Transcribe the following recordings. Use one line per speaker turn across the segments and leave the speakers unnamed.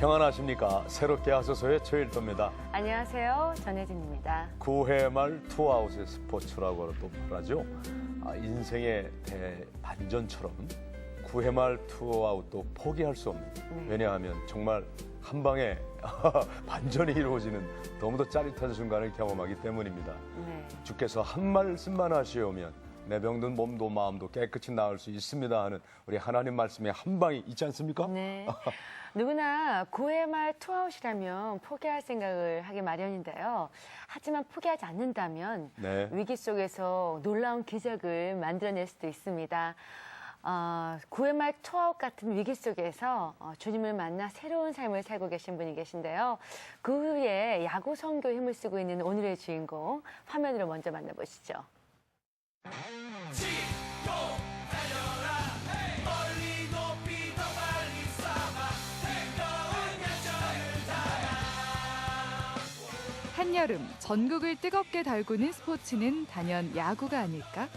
평안하십니까? 새롭게 하소서의 최일도입니다.
안녕하세요. 전혜진입니다.
9회 말 투아웃의 스포츠라고 또 말하죠. 인생의 대반전처럼 9회 말 투아웃도 포기할 수 없는. 왜냐하면 정말 한 방에 반전이 이루어지는 너무도 짜릿한 순간을 경험하기 때문입니다.
네.
주께서 한 말씀만 하시오면 내 병든 몸도 마음도 깨끗이 나을 수 있습니다 하는 우리 하나님 말씀에 한 방이 있지 않습니까?
네. 누구나 9회 말 투아웃이라면 포기할 생각을 하기 마련인데요. 하지만 포기하지 않는다면
네.
위기 속에서 놀라운 기적을 만들어낼 수도 있습니다. 9회 말 투아웃 같은 위기 속에서 주님을 만나 새로운 삶을 살고 계신 분이 계신데요. 그 후에 야구 선교의 힘을 쓰고 있는 오늘의 주인공 화면으로 먼저 만나보시죠.
한여름 전국을 뜨겁게 달구는 스포츠는 단연 야구가 아닐까?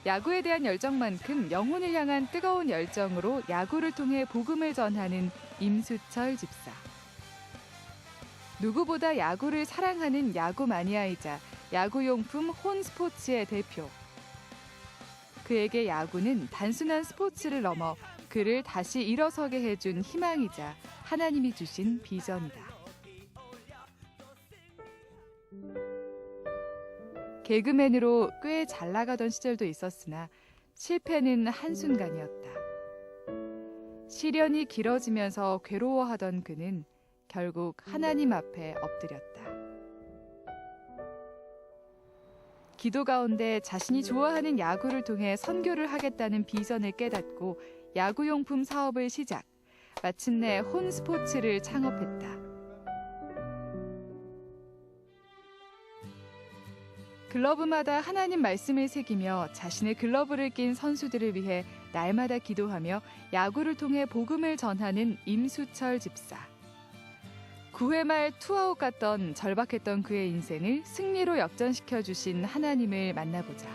야구에 대한 열정만큼 영혼을 향한 뜨거운 열정으로 야구를 통해 복음을 전하는 임수철 집사. 누구보다 야구를 사랑하는 야구 마니아이자 야구용품 혼스포츠의 대표. 그에게 야구는 단순한 스포츠를 넘어 그를 다시 일어서게 해준 희망이자 하나님이 주신 비전이다. 개그맨으로 꽤 잘 나가던 시절도 있었으나 실패는 한순간이었다. 시련이 길어지면서 괴로워하던 그는 결국 하나님 앞에 엎드렸다. 기도 가운데 자신이 좋아하는 야구를 통해 선교를 하겠다는 비전을 깨닫고 야구용품 사업을 시작, 마침내 혼스포츠를 창업했다. 글러브마다 하나님 말씀을 새기며 자신의 글러브를 낀 선수들을 위해 날마다 기도하며 야구를 통해 복음을 전하는 임수철 집사. 9회 말 투아웃 같던 절박했던 그의 인생을 승리로 역전시켜 주신 하나님을 만나보자.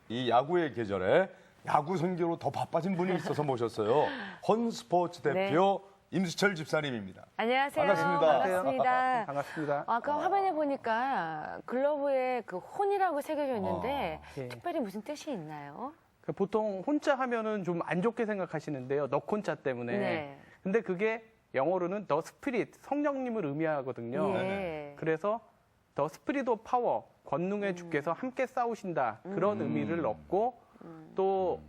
이 야구의 계절에 야구 선교로 더 바빠진 분이 있어서 모셨어요. 혼스포츠 대표 임수철 집사님입니다.
안녕하세요.
반갑습니다.
반갑습니다.
반갑습니다.
아까 화면에 보니까 글러브에 그 혼이라고 새겨져 있는데
예.
특별히 무슨 뜻이 있나요?
보통 혼자 하면은 좀 안 좋게 생각하시는데요. 넉혼자 때문에.
네.
근데 그게 영어로는 더 스피릿, 성령님을 의미하거든요.
예.
그래서 더 스피릿 오브 파워, 권능의 주께서 함께 싸우신다. 그런 의미를 넣고 또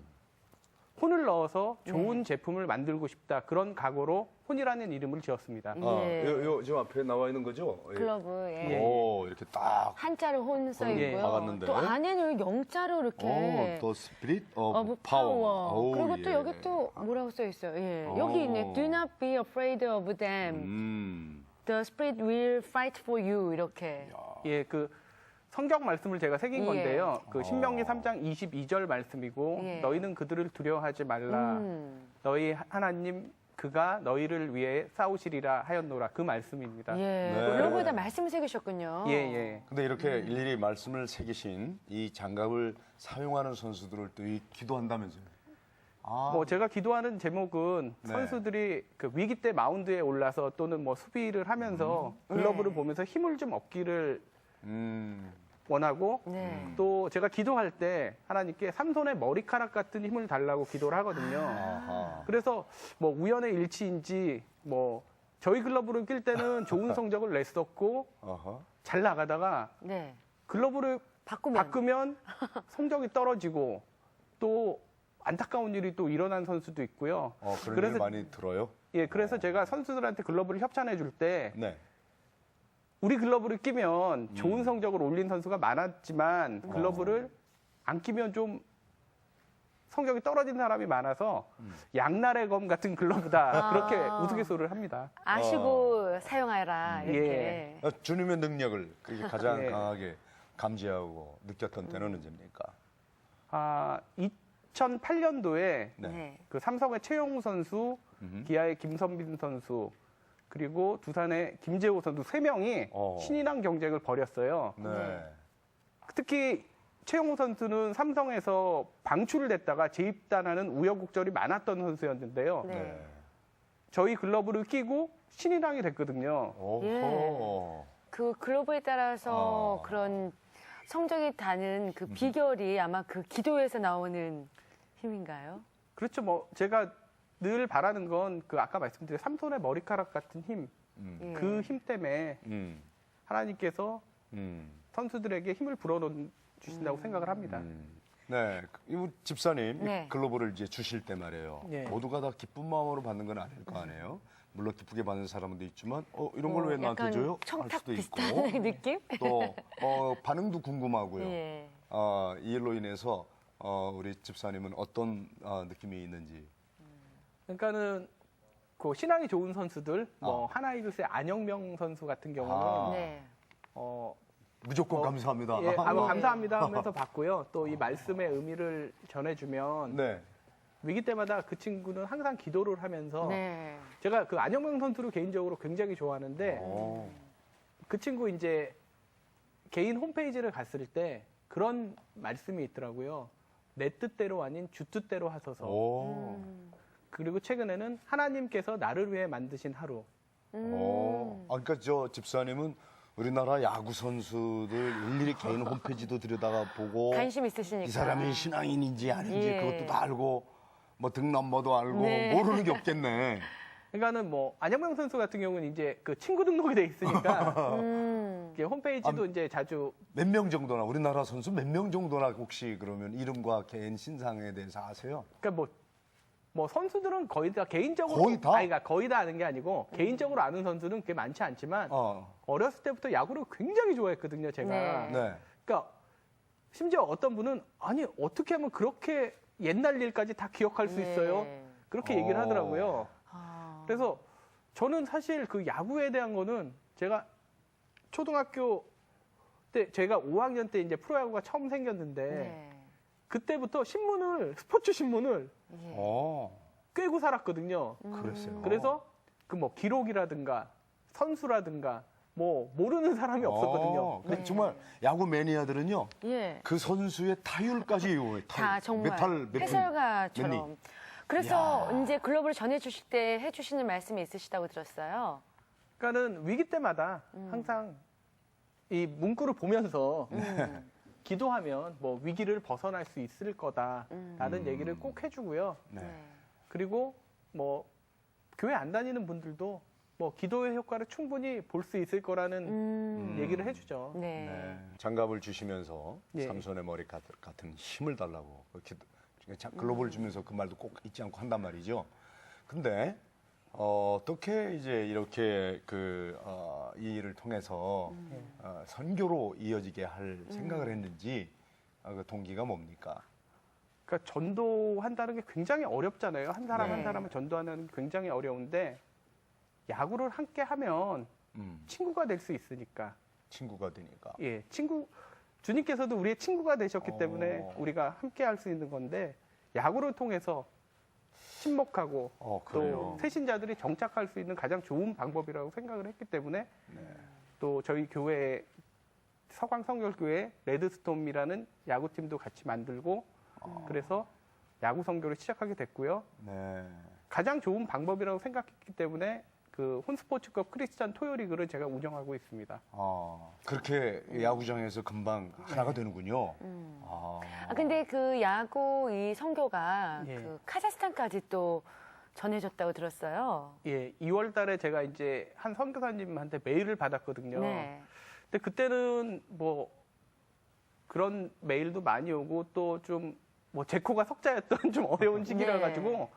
혼을 넣어서 좋은 제품을 만들고 싶다. 그런 각오로 혼이라는 이름을 지었습니다.
예.
요 지금 앞에 나와 있는 거죠?
글러브, 예.
오, 이렇게 딱.
한자로 혼 써
예.
있고요.
박았는데.
또 안에는 영자로 이렇게
더 스피릿
of
파워.
그리고 또 여기 또 뭐라고 써 있어요. 예. 여기 있네. Do not be afraid of them. The spirit will fight for you. 이렇게.
예, 그 성경 말씀을 제가 새긴
예.
건데요. 그 신명기 3장 22절 말씀이고
예.
너희는 그들을 두려워하지 말라. 너희 하나님 그가 너희를 위해 싸우시리라 하였노라. 그 말씀입니다.
예.
네.
글러브에다 말씀을 새기셨군요.
예, 예.
근데 이렇게 일일이 말씀을 새기신 이 장갑을 사용하는 선수들을 또 기도한다면서요?
뭐 제가 기도하는 제목은
네.
선수들이 그 위기 때 마운드에 올라서 또는 뭐 수비를 하면서 글러브를
네.
보면서 힘을 좀 얻기를
음.
원하고
네.
또 제가 기도할 때 하나님께 삼손의 머리카락 같은 힘을 달라고 기도를 하거든요.
아하.
그래서 뭐 우연의 일치인지 뭐 저희 글러브를 낄 때는 좋은 성적을 냈었고
아하.
잘 나가다가
네.
글러브를
바꾸면.
바꾸면 성적이 떨어지고 또 안타까운 일이 또 일어난 선수도 있고요.
그런
그래서-
일 많이 들어요?
예, 그래서 제가 선수들한테 글러브를 협찬해 줄 때
네.
우리 글러브를 끼면 좋은 성적을 올린 선수가 많았지만 글러브를 안 끼면 좀 성적이 떨어진 사람이 많아서 양날의 검 같은 글러브다. 그렇게 우스갯소리를 합니다.
아시고 사용하라. 이렇게.
예.
주님의 능력을 그렇게 가장
예.
강하게 감지하고 느꼈던 때는 언제입니까?
2008년도에
네.
네.
그 삼성의 최영우 선수, 기아의 김선빈 선수, 그리고 두산의 김재호 선수 3명이
어.
신인왕 경쟁을 벌였어요.
네.
특히 최용호 선수는 삼성에서 방출을 됐다가 재입단하는 우여곡절이 많았던 선수였는데요.
네.
저희 글러브를 끼고 신인왕이 됐거든요.
오호.
그 글러브에 따라서
아.
그런 성적이 다는 그 비결이 아마 그 기도에서 나오는 힘인가요?
그렇죠. 뭐 제가 늘 바라는 건 그 아까 말씀드린 삼손의 머리카락 같은 힘,
예.
그 힘 때문에 하나님께서 선수들에게 힘을 불어넣으신다고 생각을 합니다.
네, 이 집사님
네.
글로브를 이제 주실 때 말이에요.
네.
모두가 다 기쁜 마음으로 받는 건 아닐 거 아니에요. 물론 기쁘게 받는 사람도 있지만, 이런 걸 왜 나한테
약간
줘요? 할
청탁
수도 있고.
비슷한 느낌?
또 반응도 궁금하고요.
예.
이 일로 인해서 우리 집사님은 어떤 느낌이 있는지.
그러니까는 그 신앙이 좋은 선수들, 뭐 하나이글스의 안영명 선수 같은 경우는
네.
무조건 감사합니다.
예, 감사합니다 하면서 받고요. 또 이 말씀의 의미를 전해주면
네.
위기 때마다 그 친구는 항상 기도를 하면서
네.
제가 그 안영명 선수를 개인적으로 굉장히 좋아하는데 그 친구 이제 개인 홈페이지를 갔을 때 그런 말씀이 있더라고요. 내 뜻대로 아닌 주 뜻대로 하소서.
오.
그리고 최근에는 하나님께서 나를 위해 만드신 하루.
그러니까 저 집사님은 우리나라 야구 선수들 일일이 개인 홈페이지도 들여다가 보고
관심 있으시니까.
이 사람이 신앙인인지 아닌지
예.
그것도 다 알고 뭐 등넘버도 알고
네.
모르는 게 없겠네.
그러니까는 뭐 안영명 선수 같은 경우는 이제 그 친구 등록이 돼 있으니까 이렇게 홈페이지도 이제 자주
몇 명 정도나 우리나라 선수 몇 명 정도나 혹시 그러면 이름과 개인 신상에 대해서 아세요?
그러니까 뭐 선수들은 거의 다 개인적으로
거의 다?
아니, 그러니까 거의 다 아는 게 아니고 개인적으로 아는 선수는 그렇게 많지 않지만 어렸을 때부터 야구를 굉장히 좋아했거든요, 제가.
네.
네.
그러니까 심지어 어떤 분은 아니 어떻게 하면 그렇게 옛날 일까지 다 기억할 수
네.
있어요? 그렇게 얘기를
어.
하더라고요.
아.
그래서 저는 사실 그 야구에 대한 거는 제가 초등학교 때 제가 5학년 때 이제 프로야구가 처음 생겼는데
네.
그때부터 스포츠 신문을
예.
꿰고 살았거든요.
그랬어요.
그래서 그 뭐 기록이라든가 선수라든가 뭐 모르는 사람이 없었거든요.
그 정말 야구 매니아들은요.
예.
그 선수의 타율까지 외워요.
다 정말
몇 분,
해설가처럼. 그래서 이제 글로브를 전해주실 때 해주시는 말씀이 있으시다고 들었어요.
그러니까는 위기 때마다 항상 이 문구를 보면서 기도하면 뭐 위기를 벗어날 수 있을 거다라는 얘기를 꼭 해주고요.
네.
그리고 뭐 교회 안 다니는 분들도 뭐 기도의 효과를 충분히 볼 수 있을 거라는 얘기를 해주죠.
네.
네. 장갑을 주시면서
예.
삼손의 머리 같은 힘을 달라고 글로벌 주면서 그 말도 꼭 잊지 않고 한단 말이죠. 근데 어떻게 이제 이렇게 이 일을 통해서 선교로 이어지게 할 생각을 했는지 그 동기가 뭡니까?
그러니까 전도한다는 게 굉장히 어렵잖아요. 한 사람
네.
한 사람을 전도하는 게 굉장히 어려운데 야구를 함께 하면 친구가 될 수 있으니까.
친구가 되니까.
예, 주님께서도 우리의 친구가 되셨기 때문에 우리가 함께 할 수 있는 건데 야구를 통해서 친목하고
그래요.
또 새신자들이 정착할 수 있는 가장 좋은 방법이라고 생각을 했기 때문에 또 저희 교회 서광성결교회 레드스톰이라는 야구팀도 같이 만들고 그래서 야구 선교를 시작하게 됐고요.
네.
가장 좋은 방법이라고 생각했기 때문에 그 혼스포츠컵 크리스찬 토요리그를 제가 운영하고 있습니다.
그렇게 야구장에서 금방 하나가 되는군요.
근데 그 야구 이 선교가
예.
그 카자흐스탄까지 또 전해졌다고 들었어요.
예, 2월 달에 제가 이제 한 선교사님한테 메일을 받았거든요.
네.
근데 그때는 뭐 그런 메일도 많이 오고 또 좀 뭐 제 코가 석자였던 좀 어려운 시기라
네.
가지고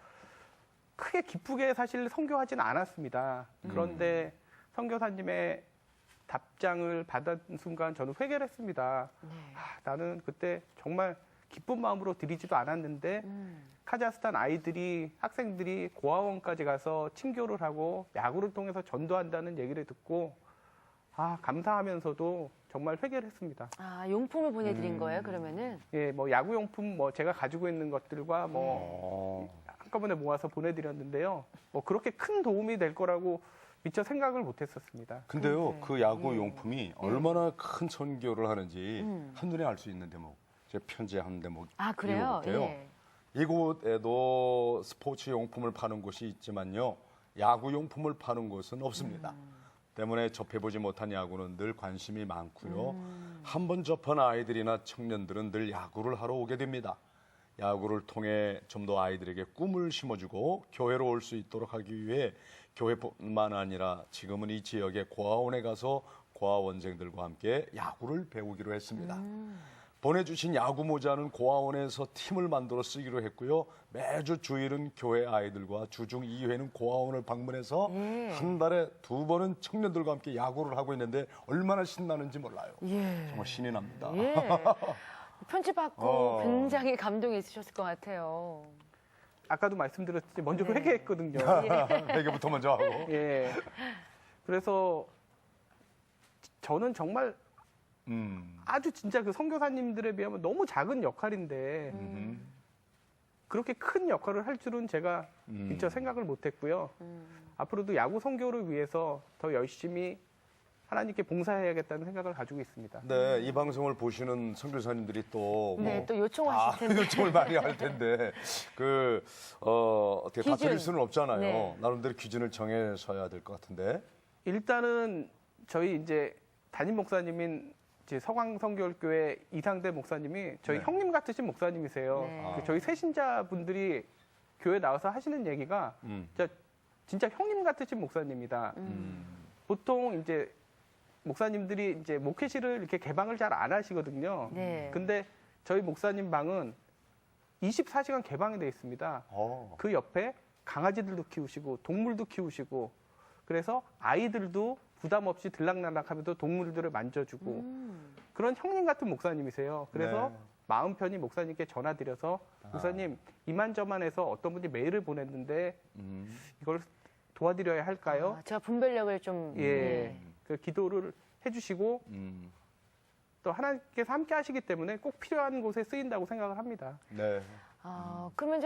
크게 기쁘게 사실 선교하지는 않았습니다. 그런데 선교사님의 답장을 받은 순간 저는 회개를 했습니다. 나는 그때 정말 기쁜 마음으로 드리지도 않았는데 카자흐스탄 아이들이 학생들이 고아원까지 가서 친교를 하고 야구를 통해서 전도한다는 얘기를 듣고 감사하면서도 정말 회개를 했습니다.
용품을 보내드린 거예요, 그러면은?
예, 뭐 야구용품 뭐 제가 가지고 있는 것들과 뭐 한꺼번에 모아서 보내드렸는데요. 뭐 그렇게 큰 도움이 될 거라고 미처 생각을 못했었습니다.
근데요, 그 야구 용품이 얼마나 큰 선교를 하는지 한눈에 알 수 있는데 뭐 제가 편지 한 대목
아, 그래요?
읽어볼게요.
예.
이곳에도 스포츠 용품을 파는 곳이 있지만요. 야구 용품을 파는 곳은 없습니다. 때문에 접해보지 못한 야구는 늘 관심이 많고요. 한번 접한 아이들이나 청년들은 늘 야구를 하러 오게 됩니다. 야구를 통해 좀 더 아이들에게 꿈을 심어주고 교회로 올 수 있도록 하기 위해 교회뿐만 아니라 지금은 이 지역의 고아원에 가서 고아원생들과 함께 야구를 배우기로 했습니다. 보내주신 야구 모자는 고아원에서 팀을 만들어 쓰기로 했고요. 매주 주일은 교회 아이들과 주중 2회는 고아원을 방문해서 한 달에 2번은 청년들과 함께 야구를 하고 있는데 얼마나 신나는지 몰라요.
예.
정말 신이 납니다.
예. 편지 받고 굉장히 감동이 있으셨을 것 같아요.
아까도 말씀드렸듯이 먼저
네.
회개했거든요.
회개부터 먼저 하고.
예. 그래서 저는 정말 아주 진짜 그 선교사님들에 비하면 너무 작은 역할인데 그렇게 큰 역할을 할 줄은 제가 미처 생각을 못했고요. 앞으로도 야구 선교를 위해서 더 열심히 하나님께 봉사해야겠다는 생각을 가지고 있습니다.
네, 이 방송을 보시는 선교사님들이 또
네, 또 요청하실 텐데.
요청을 많이 할 텐데 어떻게 다
기준.
드릴 수는 없잖아요.
네.
나름대로 기준을 정해서야 될 것 같은데.
일단은 저희 이제 담임 목사님인 이제 서광 선교교회 이상대 목사님이 저희
네.
형님 같으신 목사님이세요.
네.
저희 새신자분들이 교회 나와서 하시는 얘기가 진짜 형님 같으신 목사님이다. 보통 이제 목사님들이 이제 목회실을 이렇게 개방을 잘 안 하시거든요.
네.
근데 저희 목사님 방은 24시간 개방이 돼 있습니다. 그 옆에 강아지들도 키우시고 동물도 키우시고 그래서 아이들도 부담 없이 들락날락하면서 동물들을 만져주고 그런 형님 같은 목사님이세요. 그래서
네.
마음 편히 목사님께 전화드려서 목사님 이만저만해서 어떤 분이 메일을 보냈는데 이걸 도와드려야 할까요?
제가 분별력을 좀.
예. 그 기도를 해주시고 또 하나님께서 함께 하시기 때문에 꼭 필요한 곳에 쓰인다고 생각을 합니다.
네.
그러면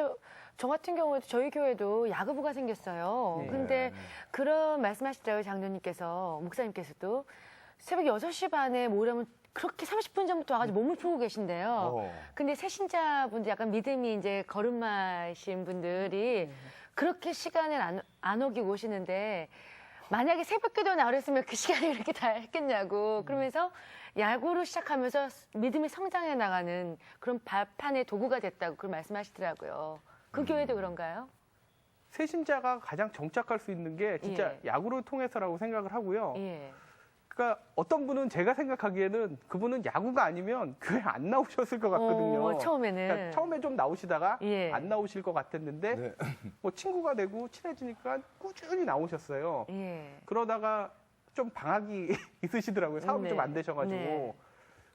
저 같은 경우에도 저희 교회도 야구부가 생겼어요.
네.
근데 그런 말씀하시더라고요, 장로님께서, 목사님께서도. 새벽 6시 반에 모이라면 그렇게 30분 전부터 와가지고 몸을 풀고 계신데요. 근데 새신자분들 약간 믿음이 이제 거름마신 분들이 그렇게 시간을 안 어기고 오시는데 만약에 새벽 기도에 나오랬으면 그 시간에 이렇게 다 했겠냐고. 그러면서 야구를 시작하면서 믿음이 성장해 나가는 그런 발판의 도구가 됐다고 그런 말씀하시더라고요. 그 교회도 그런가요?
새신자가 가장 정착할 수 있는 게 진짜
예.
야구를 통해서라고 생각을 하고요.
예.
그러니까 어떤 분은 제가 생각하기에는 그분은 야구가 아니면 교회 안 나오셨을 것 같거든요.
처음에는.
그러니까 처음에 좀 나오시다가
예.
안 나오실 것 같았는데
네.
뭐 친구가 되고 친해지니까 꾸준히 나오셨어요.
예.
그러다가 좀 방학이 있으시더라고요. 사업이
네.
좀 안 되셔가지고.
네.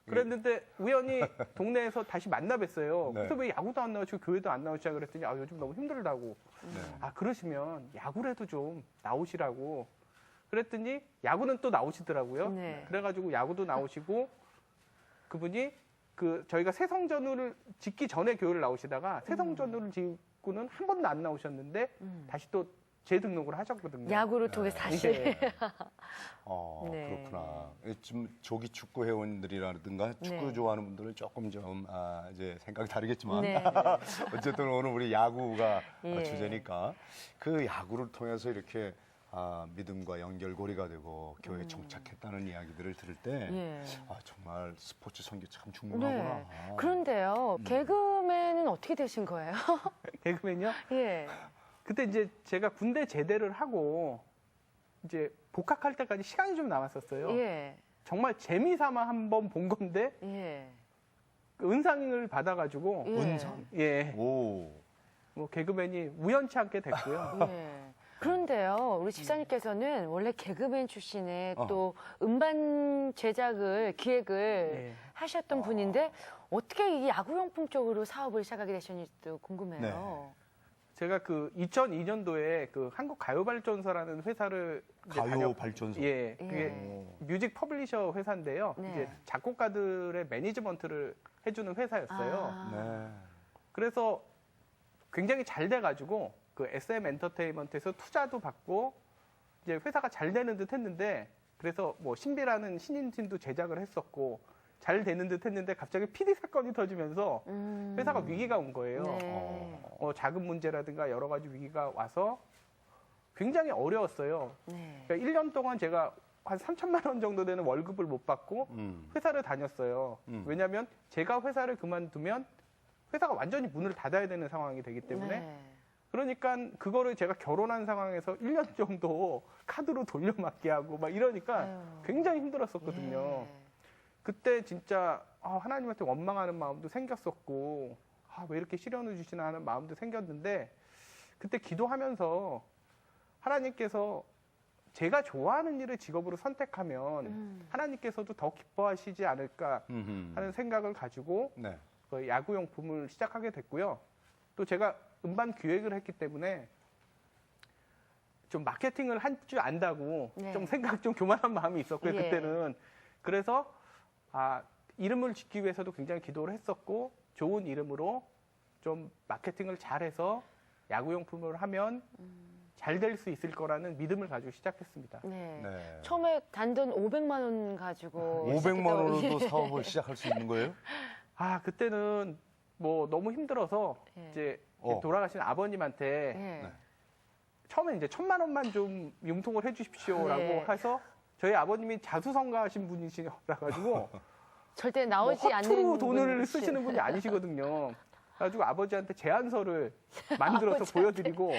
그랬는데 우연히 동네에서 다시 만나 뵀어요.
네.
그래서 왜 야구도 안 나오시고 교회도 안 나오시냐 그랬더니 요즘 너무 힘들다고.
네.
그러시면 야구라도 좀 나오시라고. 그랬더니 야구는 또 나오시더라고요.
네.
그래가지고 야구도 나오시고 그분이 저희가 새성전을 짓기 전에 교회를 나오시다가 새성전을 짓고는 한 번도 안 나오셨는데 다시 또 재등록을 하셨거든요.
야구를 통해서 다시.
예.
네.
그렇구나. 좀 조기 축구 회원들이라든가 축구
네.
좋아하는 분들은 조금 좀 이제 생각이 다르겠지만
네.
어쨌든 오늘 우리 야구가
예.
주제니까 그 야구를 통해서 이렇게 믿음과 연결고리가 되고 교회에 정착했다는 이야기들을 들을 때
예.
정말 스포츠 선교 참
네.
중요하구나.
그런데요, 개그맨은 어떻게 되신 거예요?
개그맨요?
예.
그때 이제 제가 군대 제대를 하고 이제 복학할 때까지 시간이 좀 남았었어요.
예.
정말 재미삼아 한번 본 건데
예.
은상을 받아가지고
예.
은상?
예,
오.
뭐 개그맨이 우연치 않게 됐고요.
예. 그런데요, 우리 집사님께서는 원래 개그맨 출신에 또 음반 제작을, 기획을
예.
하셨던 분인데 어떻게 이 야구용품 쪽으로 사업을 시작하게 되셨는지도 궁금해요.
네.
제가 2002년도에 한국 가요발전소라는 회사를 이제
가요 발전소.
예, 그게
예.
뮤직 퍼블리셔 회사인데요.
네.
이제 작곡가들의 매니지먼트를 해주는 회사였어요.
네.
그래서 굉장히 잘 돼가지고 SM 엔터테인먼트에서 투자도 받고 이제 회사가 잘 되는 듯 했는데 그래서 뭐 신비라는 신인팀도 제작을 했었고 잘 되는 듯 했는데 갑자기 PD 사건이 터지면서 회사가 위기가 온 거예요.
네.
자금 문제라든가 여러 가지 위기가 와서 굉장히 어려웠어요.
네.
그러니까 1년 동안 제가 한 3천만 원 정도 되는 월급을 못 받고 회사를 다녔어요. 왜냐하면 제가 회사를 그만두면 회사가 완전히 문을 닫아야 되는 상황이 되기 때문에
네.
그러니까 그거를 제가 결혼한 상황에서 1년 정도 카드로 돌려막기 하고 막 이러니까
아유.
굉장히 힘들었었거든요.
예.
그때 진짜 하나님한테 원망하는 마음도 생겼었고 왜 이렇게 시련을 주시나 하는 마음도 생겼는데 그때 기도하면서 하나님께서 제가 좋아하는 일을 직업으로 선택하면 하나님께서도 더 기뻐하시지 않을까 하는 생각을 가지고
네.
그 야구용품을 시작하게 됐고요. 또 제가 음반 기획을 했기 때문에 좀 마케팅을 할 줄 안다고
네.
좀 생각 좀 교만한 마음이 있었고요.
예.
그때는. 그래서 이름을 짓기 위해서도 굉장히 기도를 했었고 좋은 이름으로 좀 마케팅을 잘해서 야구용품을 하면 잘 될 수 있을 거라는 믿음을 가지고 시작했습니다.
네.
네.
처음에 단돈 500만 원 가지고
500만 원으로도
예.
사업을 시작할 수 있는 거예요?
그때는 뭐 너무 힘들어서
예.
이제
어.
돌아가신 아버님한테
예.
네.
처음에 이제 1,000만 원만 좀 융통을 해주십시오라고
예.
해서 저희 아버님이 자수성가하신 분이시라 가지고
절대 나오지 않는
허투루 돈을
분이시죠.
쓰시는 분이 아니시거든요. 그래가지고 아버지한테 제안서를 만들어서 보여드리고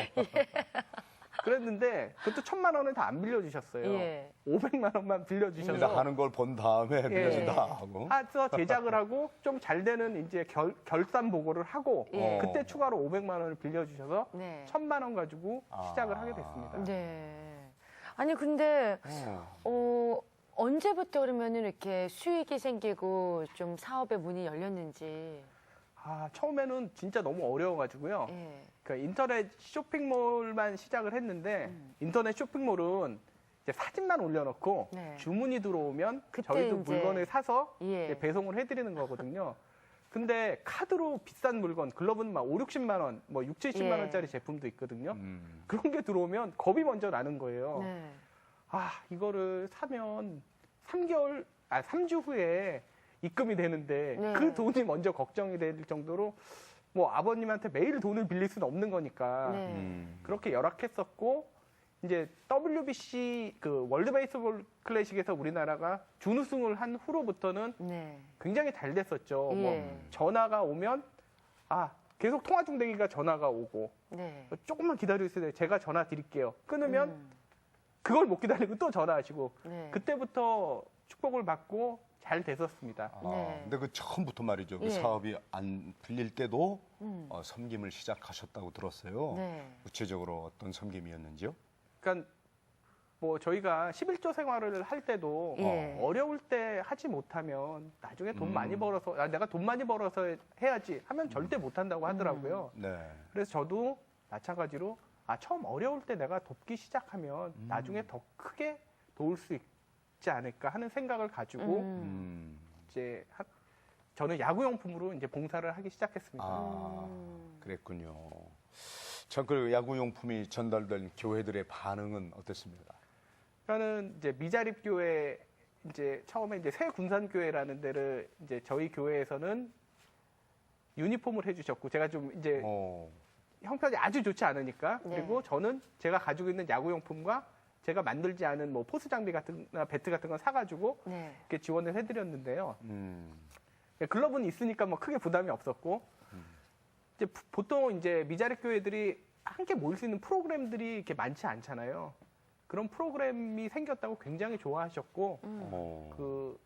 그랬는데 그것도 1,000만 원을 다 안 빌려주셨어요.
예.
500만 원만 빌려주셔서
그래서 하는 걸 본 다음에 빌려준다 하고.
해서 제작을 하고 좀 잘 되는 이제 결산 보고를 하고
예.
그때 추가로 500만 원을 빌려주셔서
네.
1,000만 원 가지고 시작을 하게 됐습니다.
네. 아니 근데 언제부터 그러면은 이렇게 수익이 생기고 좀 사업의 문이 열렸는지.
처음에는 진짜 너무 어려워가지고요.
예.
그러니까 인터넷 쇼핑몰만 시작을 했는데 인터넷 쇼핑몰은 이제 사진만 올려놓고
네.
주문이 들어오면
그때
저희도
이제-
물건을 사서
예.
이제 배송을 해드리는 거거든요. 근데 카드로 비싼 물건, 글러브는 막 5, 60만 원, 뭐 6, 70만
예.
원짜리 제품도 있거든요. 그런 게 들어오면 겁이 먼저 나는 거예요.
네.
이거를 사면 3주 후에 입금이 되는데
네.
그 돈이 먼저 걱정이 될 정도로 뭐 아버님한테 매일 돈을 빌릴 수는 없는 거니까
네.
그렇게 열악했었고 이제 WBC 그 월드 베이스볼 클래식에서 우리나라가 준우승을 한 후로부터는
네.
굉장히 잘 됐었죠.
예.
뭐 전화가 오면 계속 통화 중대기가 전화가 오고
네.
조금만 기다려주세요. 제가 전화 드릴게요. 끊으면 그걸 못 기다리고 또 전화하시고
네.
그때부터 축복을 받고 잘 됐었습니다.
네.
근데 그 처음부터 말이죠. 그
예.
사업이 안 풀릴 때도 섬김을 시작하셨다고 들었어요.
네.
구체적으로 어떤 섬김이었는지요?
그러니까 뭐 저희가 11조 생활을 할 때도
예.
어려울 때 하지 못하면 나중에 돈 많이 벌어서 내가 돈 많이 벌어서 해야지 하면 절대 못 한다고 하더라고요.
네.
그래서 저도 마찬가지로 처음 어려울 때 내가 돕기 시작하면 나중에 더 크게 도울 수 있지 않을까 하는 생각을 가지고 이제 저는 야구용품으로 이제 봉사를 하기 시작했습니다.
그랬군요. 참 그 야구용품이 전달된 교회들의 반응은 어땠습니까?
그러니까는 이제 미자립 교회 이제 처음에 이제 새 군산 교회라는 데를 이제 저희 교회에서는 유니폼을 해주셨고 제가 좀 이제 형편이 아주 좋지 않으니까
네.
그리고 저는 제가 가지고 있는 야구용품과 제가 만들지 않은 뭐 포스 장비 같은나 배트 같은 거 사가지고
네.
이렇게 지원을 해드렸는데요. 글러브는 있으니까 뭐 크게 부담이 없었고 이제 보통 이제 미자립 교회들이 함께 모일 수 있는 프로그램들이 이렇게 많지 않잖아요. 그런 프로그램이 생겼다고 굉장히 좋아하셨고 그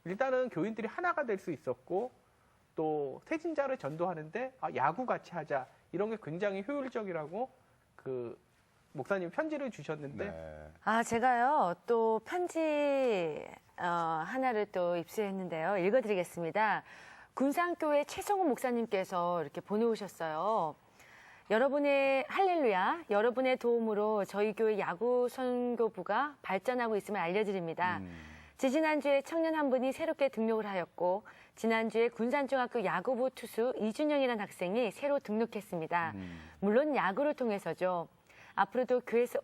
일단은 교인들이 하나가 될 수 있었고 또 세진자를 전도하는데 야구 같이 하자 이런 게 굉장히 효율적이라고 그 목사님 편지를 주셨는데
네.
제가요, 또 편지 하나를 또 입수했는데요. 읽어드리겠습니다. 군산교회 최성훈 목사님께서 이렇게 보내오셨어요. 여러분의 할렐루야, 여러분의 도움으로 저희 교회 야구 선교부가 발전하고 있음을 알려드립니다. 지지난주에 청년 한 분이 새롭게 등록을 하였고 지난주에 군산중학교 야구부 투수 이준영이라는 학생이 새로 등록했습니다. 물론 야구를 통해서죠. 앞으로도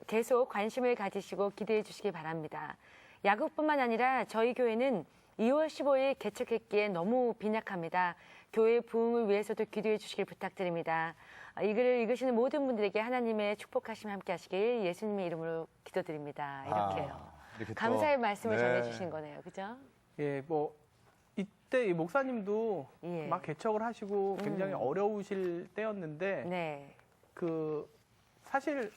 계속 관심을 가지시고 기대해 주시기 바랍니다. 야구뿐만 아니라 저희 교회는 2월 15일 개척했기에 너무 빈약합니다. 교회 부흥을 위해서도 기도해 주시길 부탁드립니다. 이 글을 읽으시는 모든 분들에게 하나님의 축복하심 함께 하시길 예수님의 이름으로 기도드립니다. 이렇게요.
이렇게 또,
감사의 말씀을
네.
전해주신 거네요. 그죠?
예, 뭐 이때 이 목사님도
예.
막 개척을 하시고 굉장히 어려우실 때였는데
네.
그 사실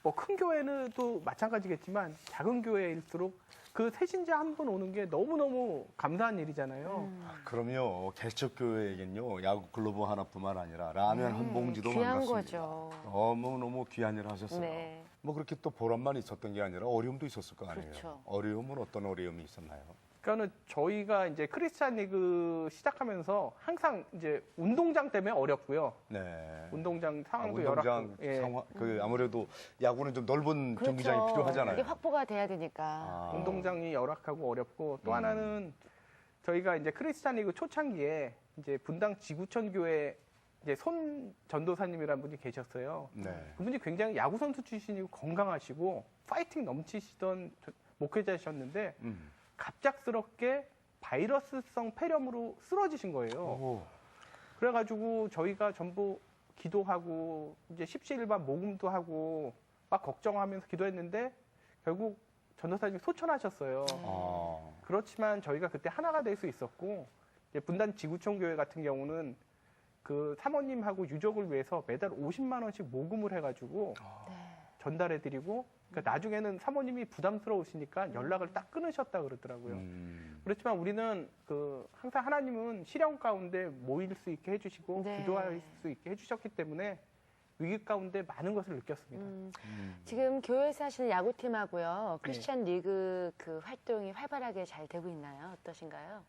뭐 큰 교회는도 마찬가지겠지만 작은 교회일수록 그 새신자 한 분 오는 게 너무너무 감사한 일이잖아요.
그럼요. 개척교회에겐요. 야구 글로브 하나뿐만 아니라 라면 한 봉지도
귀한
만났습니다.
거죠.
너무너무 귀한 일을 하셨어요.
네.
뭐 그렇게 또 보람만 있었던 게 아니라 어려움도 있었을 거 아니에요.
그렇죠.
어려움은 어떤 어려움이 있었나요?
그러니까는 저희가 이제 크리스찬 리그 시작하면서 항상 이제 운동장 때문에 어렵고요.
네.
운동장 상황도
운동장
열악고. 예.
상황 아무래도 야구는 좀 넓은 경기장이
그렇죠.
필요하잖아요.
이게 확보가 돼야 되니까.
아.
운동장이 열악하고 어렵고 또 하나는 저희가 이제 크리스찬 리그 초창기에 이제 분당 지구촌 교회 이제 손 전도사님이라는 분이 계셨어요.
네.
그분이 굉장히 야구 선수 출신이고 건강하시고 파이팅 넘치시던 목회자셨는데 갑작스럽게 바이러스성 폐렴으로 쓰러지신 거예요.
오.
그래가지고 저희가 전부 기도하고 이제 십시일반 모금도 하고 막 걱정하면서 기도했는데 결국 전도사님이 소천하셨어요.
아.
그렇지만 저희가 그때 하나가 될 수 있었고 이제 분단 지구촌 교회 같은 경우는 그 사모님하고 유족을 위해서 매달 50만 원씩 모금을 해가지고 전달해드리고 그러니까 나중에는 사모님이 부담스러우시니까 연락을 딱 끊으셨다 그러더라고요. 그렇지만 우리는 그 항상 하나님은 시련 가운데 모일 수 있게 해주시고
네.
기도할 수 있게 해주셨기 때문에 위기 가운데 많은 것을 느꼈습니다.
지금 교회에서 하시는 야구팀하고요. 크리스찬 리그 그 활동이 활발하게 잘 되고 있나요? 어떠신가요?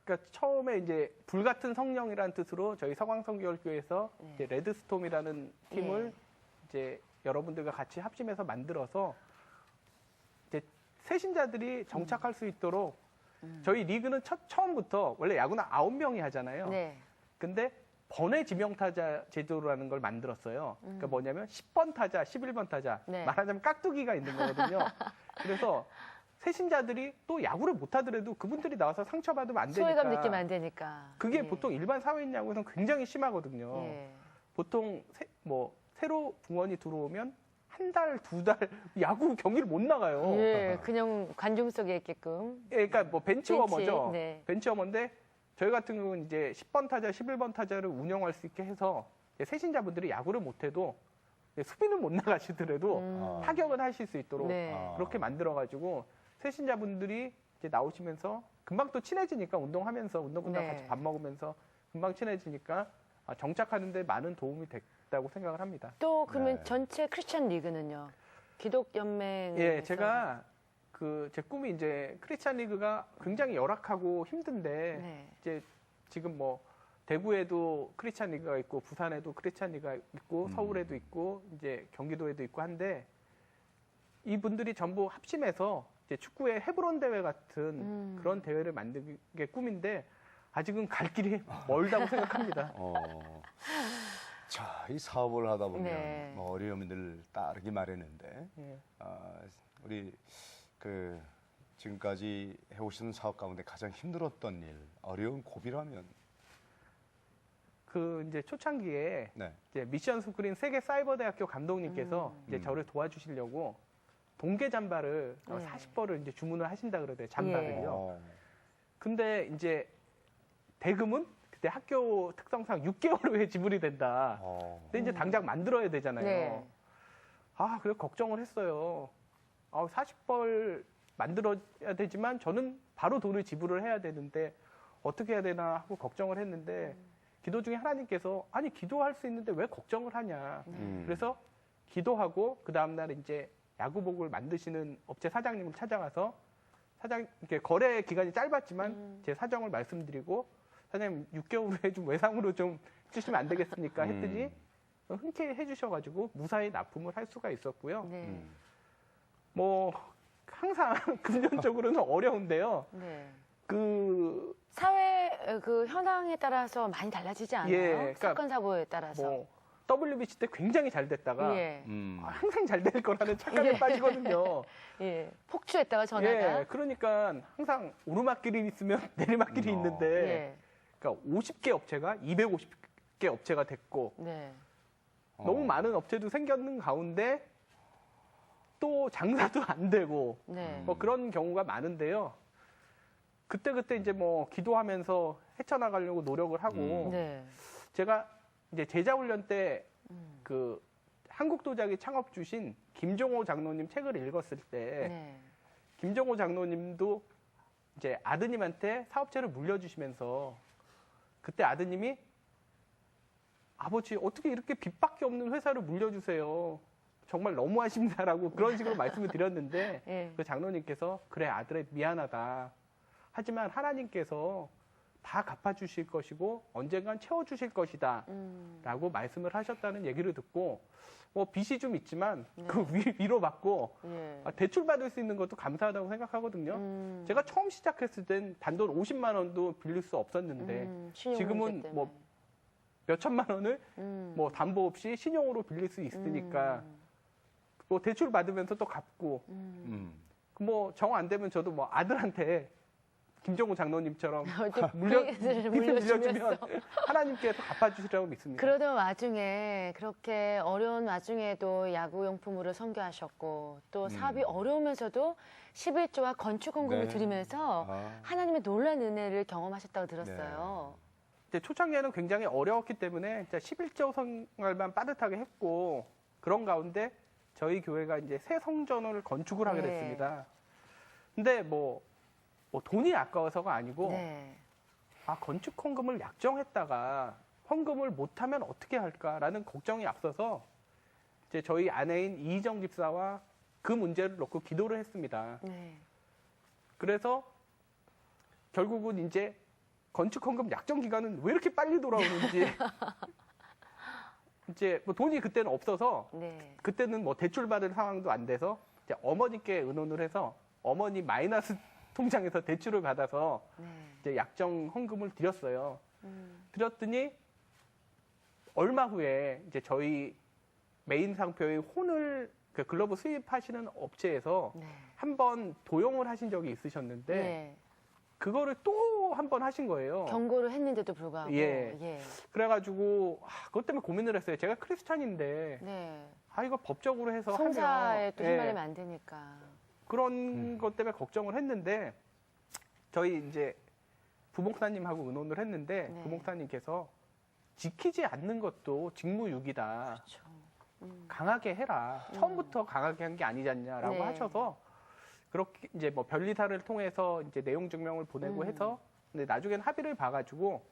그러니까 처음에 이제 불같은 성령이라는 뜻으로 저희 서광성교회에서
네.
이제 레드스톰이라는 팀을
네.
이제 여러분들과 같이 합심해서 만들어서 이제 새신자들이 정착할 수 있도록 저희 리그는 처음부터 원래 야구는 9명이 하잖아요.
네.
근데 번외 지명타자 제도라는 걸 만들었어요. 그러니까 뭐냐면 10번 타자, 11번 타자.
네.
말하자면 깍두기가 있는 거거든요. 그래서 새신자들이 또 야구를 못하더라도 그분들이 나와서 상처받으면 안 되니까.
소외감 느끼면 안 되니까.
그게
네.
보통 일반 사회인 야구에서는 굉장히 심하거든요.
네.
보통 새로 붕원이 들어오면 한 달, 2달 야구 경기를 못 나가요.
예, 그냥 관중석에 있게끔.
예, 그러니까 뭐 벤치워머죠.
네.
벤치워머인데 저희 같은 경우는 이제 10번 타자, 11번 타자를 운영할 수 있게 해서 새신자분들이 야구를 못해도 수비는 못 나가시더라도 타격은 하실 수 있도록
네.
그렇게 만들어가지고 새신자분들이 이제 나오시면서 금방 또 친해지니까 운동하면서 운동 끝나고
네.
같이 밥 먹으면서 금방 친해지니까 정착하는데 많은 도움이 됐다고 생각을 합니다.
또 그러면
네.
전체 크리스찬 리그는요? 기독연맹.
예, 제가 제 꿈이 이제 크리스찬 리그가 굉장히 열악하고 힘든데
네.
이제 지금 뭐 대구에도 크리스찬 리그가 있고 부산에도 크리스찬 리그가 있고 서울에도 있고 이제 경기도에도 있고 한데 이분들이 전부 합심해서 이제 축구의 헤브론 대회 같은 그런 대회를 만드는 게 꿈인데 아직은 갈 길이 멀다고 생각합니다.
자, 이 사업을 하다 보면
네.
뭐 어려움이 늘 따르기 마련인데
예.
우리 그 지금까지 해오시는 사업 가운데 가장 힘들었던 일, 어려운 고비라면
그 이제 초창기에
네.
이제 미션 스크린 세계 사이버대학교 감독님께서 이제 저를 도와주시려고 동계 잠바를
네.
40벌을 이제 주문을 하신다 그러대요. 잠바를요.
어,
근데 이제 대금은 그때 학교 특성상 6개월 후에 지불이 된다. 근데 이제 당장 만들어야 되잖아요.
네.
그래 걱정을 했어요. 40벌 만들어야 되지만 저는 바로 돈을 지불을 해야 되는데 어떻게 해야 되나 하고 걱정을 했는데 기도 중에 하나님께서 아니 기도할 수 있는데 왜 걱정을 하냐. 그래서 기도하고 그 다음날 이제 야구복을 만드시는 업체 사장님을 찾아가서 이렇게 거래 기간이 짧았지만 제 사정을 말씀드리고 사장님 6개월 후에 좀 외상으로 좀 주시면 안 되겠습니까 했더니 흔쾌히 해주셔가지고 무사히 납품을 할 수가 있었고요.
네.
뭐 항상 금전적으로는 어려운데요.
네.
그
사회 그 현황에 따라서 많이 달라지지 않아요?
예, 그러니까
사건 사고에 따라서.
뭐 WBC 때 굉장히 잘 됐다가
예.
항상 잘 될 거라는 착각에 빠지거든요.
예. 폭주했다가 전화가.
예, 그러니까 항상 오르막길이 있으면 내리막길이 있는데
예.
그러니까 50개 업체가 250개 업체가 됐고
네.
너무 많은 업체도 생겼는 가운데 또 장사도 안 되고
네.
뭐 그런 경우가 많은데요. 그때 이제 뭐 기도하면서 헤쳐나가려고 노력을 하고
네.
제가 이제 제자훈련 때 그 한국도자기 창업 주신 김종호 장로님 책을 읽었을 때
네.
김종호 장로님도 이제 아드님한테 사업체를 물려주시면서 그때 아드님이 아버지 어떻게 이렇게 빚밖에 없는 회사를 물려주세요. 정말 너무하십니다라고 그런 식으로 말씀을 드렸는데
예.
그 장로님께서 그래 아들아 미안하다. 하지만 하나님께서 다 갚아주실 것이고 언젠간 채워주실 것이다 라고 말씀을 하셨다는 얘기를 듣고 뭐 빚이 좀 있지만 그 위로받고
예.
대출받을 수 있는 것도 감사하다고 생각하거든요. 제가 처음 시작했을 땐 단돈 50만 원도 빌릴 수 없었는데
신용
지금은
문제 때문에.
뭐 몇 천만 원을 뭐 담보 없이 신용으로 빌릴 수 있으니까 뭐 대출 받으면서 또 갚고 뭐 정 안 되면 저도 뭐 아들한테 김종우 장로님처럼 빚을 물려주면 하나님께서 갚아주시라고 믿습니다.
그러던 와중에 그렇게 어려운 와중에도 야구용품으로 선교하셨고 또 사업이 어려우면서도 11조와 건축 헌금을
네.
드리면서 하나님의 놀라운 은혜를 경험하셨다고 들었어요.
이제 초창기에는 굉장히 어려웠기 때문에 11조 생활만 빠듯하게 했고 그런 가운데 저희 교회가 이제 새 성전을 건축을 하게
네.
됐습니다. 근데 뭐 돈이 아까워서가 아니고
네.
건축 헌금을 약정했다가 헌금을 못하면 어떻게 할까라는 걱정이 앞서서 이제 저희 아내인 이희정 집사와 그 문제를 놓고 기도를 했습니다.
네.
그래서 결국은 이제 건축 헌금 약정 기간은 왜 이렇게 빨리 돌아오는지 이제 뭐 돈이 그때는 없어서
네.
그때는 뭐 대출 받을 상황도 안 돼서 이제 어머니께 의논을 해서 어머니 마이너스 통장에서 대출을 받아서
네.
이제 약정 헌금을 드렸어요. 드렸더니 얼마 후에 이제 저희 메인 상표의 혼을 그 글러브 수입하시는 업체에서
네.
한번 도용을 하신 적이 있으셨는데
네.
그거를 또 한 번 하신 거예요.
경고를 했는데도 불구하고.
예.
예.
그래가지고 그것 때문에 고민을 했어요. 제가 크리스찬인데
네.
이거 법적으로 해서
성사에
하면
또
예,
휘말리면 안 되니까.
그런 것 때문에 걱정을 했는데 저희 이제 부목사님하고 의논을 했는데
네.
부목사님께서 지키지 않는 것도 직무유기다.
그렇죠.
강하게 해라. 처음부터 강하게 한 게 아니잖냐라고
네.
하셔서 그렇게 이제 뭐 변리사를 통해서 이제 내용 증명을 보내고 해서 근데 나중엔 합의를 봐가지고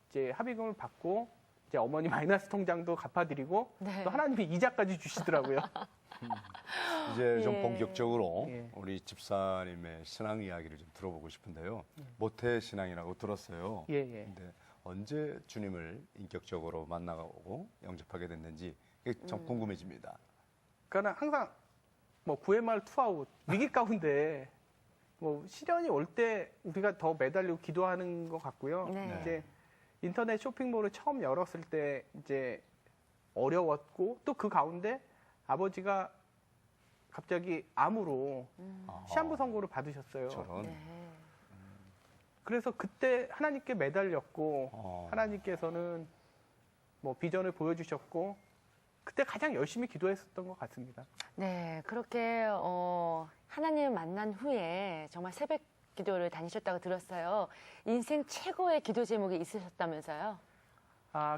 이제 합의금을 받고 이제 어머니 마이너스 통장도 갚아드리고
네.
또 하나님이 이자까지 주시더라고요.
이제 좀
예.
본격적으로
예.
우리 집사님의 신앙 이야기를 좀 들어보고 싶은데요. 모태 신앙이라고 들었어요.
예, 예.
근데 언제 주님을 인격적으로 만나고 영접하게 됐는지 이게 좀 궁금해집니다.
그러니까 항상 뭐 9회 말 투아웃 위기 가운데 뭐 시련이 올 때 우리가 더 매달리고 기도하는 것 같고요.
네.
이제 인터넷 쇼핑몰을 처음 열었을 때 이제 어려웠고 또 그 가운데 아버지가 갑자기 암으로 시한부 선고를 받으셨어요.
저런.
네.
그래서 그때 하나님께 매달렸고 하나님께서는 뭐 비전을 보여주셨고 그때 가장 열심히 기도했었던 것 같습니다.
네, 그렇게 하나님을 만난 후에 정말 새벽 기도를 다니셨다고 들었어요. 인생 최고의 기도 제목이 있으셨다면서요?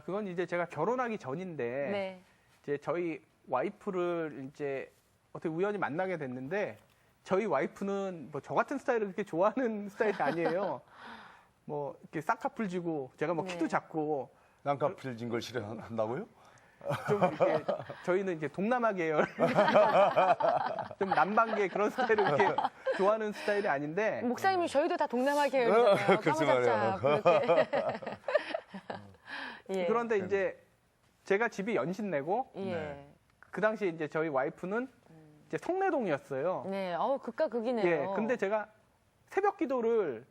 그건 이제 제가 결혼하기 전인데
네.
이제 저희 와이프를 이제 어떻게 우연히 만나게 됐는데 저희 와이프는 뭐 저 같은 스타일을 그렇게 좋아하는 스타일이 아니에요. 뭐 이렇게 쌍꺼풀 지고 제가 뭐
네.
키도 작고
쌍꺼풀진 걸 싫어한다고요?
좀 이렇게 저희는 이제 동남아 계열 좀 남방계 그런 스타일을 이렇게 좋아하는 스타일이 아닌데
목사님이 저희도 다 동남아 계열이잖아요.
그렇지
까무잡잡 그렇게. 예.
그런데 이제 제가 집이 연신내고
예.
네.
그 당시에 이제 저희 와이프는 이제 성내동이었어요.
네, 극과 극이네요.
예, 근데 제가 새벽 기도를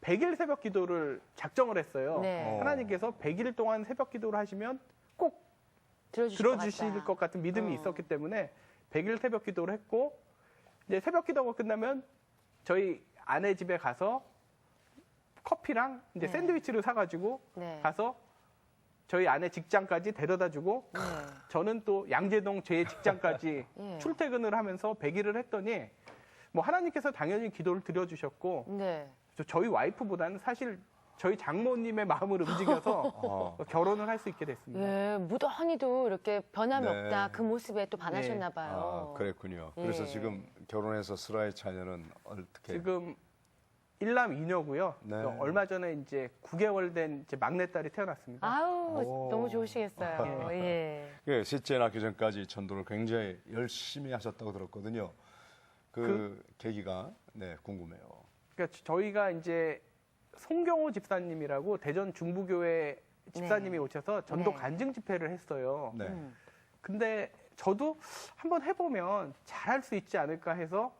100일 새벽 기도를 작정을 했어요.
네.
하나님께서 100일 동안 새벽 기도를 하시면 꼭
들어주실
것 같은 믿음이 있었기 때문에 100일 새벽 기도를 했고 이제 새벽 기도가 끝나면 저희 아내 집에 가서 커피랑 이제
네.
샌드위치를 사가지고
네.
가서 저희 아내 직장까지 데려다주고
네.
저는 또 양재동 제 직장까지
예.
출퇴근을 하면서 100일을 했더니 뭐 하나님께서 당연히 기도를 드려주셨고
네.
저희 와이프보다는 사실 저희 장모님의 마음을 움직여서 결혼을 할 수 있게 됐습니다.
예, 무던히도 이렇게 변함이
네.
없다. 그 모습에 또 반하셨나 봐요.
그랬군요. 그래서
예.
지금 결혼해서 슬아의 자녀는 어떻게?
지금 1남 2녀고요.
네.
얼마 전에 이제 9개월 된 이제 막내딸이 태어났습니다.
아우,
오.
너무 좋으시겠어요. 예.
예, 셋째 낳기 전까지 전도를 굉장히 열심히 하셨다고 들었거든요. 그 계기가 궁금해요.
그러니까 저희가 이제 송경호 집사님이라고 대전 중부교회 집사님이
네.
오셔서 전도
네.
간증 집회를 했어요.
네.
근데 저도 한번 해보면 잘할 수 있지 않을까 해서